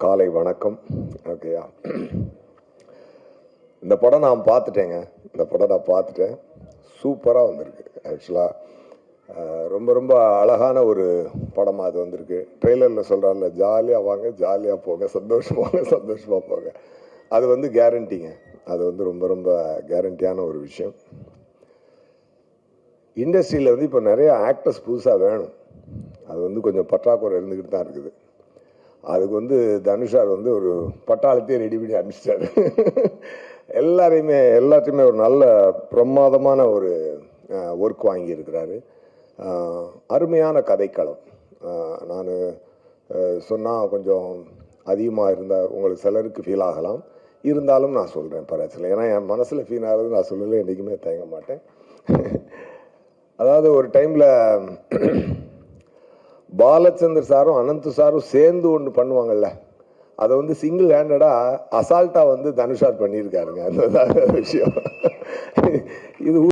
காலை வணக்கம். ஓகேயா, இந்த படம் நான் பார்த்துட்டேங்க. இந்த படம் நான் பார்த்துட்டேன். சூப்பராக வந்திருக்கு. ஆக்சுவலாக ரொம்ப ரொம்ப அழகான ஒரு படமாக அது வந்திருக்கு. ட்ரெய்லரில் சொல்கிறாங்கல்ல, ஜாலியாக வாங்க, ஜாலியாக போங்க, சந்தோஷமாக போங்க. அது வந்து கேரண்டிங்க. அது வந்து ரொம்ப ரொம்ப கேரண்டியான ஒரு விஷயம். இண்டஸ்ட்ரியில் வந்து இப்போ நிறைய ஆக்டர்ஸ் புதுசாக வேணும். அது வந்து கொஞ்சம் பற்றாக்குறை இருந்துக்கிட்டு தான் இருக்குது. அதுக்கு வந்து தனுஷார் வந்து ஒரு பட்டாளத்தையே ரெடி பண்ணி அனுப்பிச்சிட்டாரு. எல்லாத்தையுமே ஒரு நல்ல பிரமாதமான ஒரு ஒர்க் வாங்கியிருக்கிறாரு. அருமையான கதைக்களம். நான் சொன்னால் கொஞ்சம் அதிகமாக இருந்தால் உங்களுக்கு சிலருக்கு ஃபீல் ஆகலாம். இருந்தாலும் நான் சொல்கிறேன் பரவாயில்ல. ஏன்னா என் மனசில் ஃபீல் ஆகிறது நான் சொல்லலை, என்றைக்குமே தயங்க மாட்டேன். அதாவது ஒரு டைமில் பாலச்சந்தர் சாரும் அனந்த் சாரும் சேர்ந்து ஒன்று பண்ணுவாங்கல்ல, அதை வந்து சிங்கிள் ஹேண்டடாக அசால்ட்டாக வந்து தனுஷார் பண்ணியிருக்காருங்க. அந்த விஷயம் இது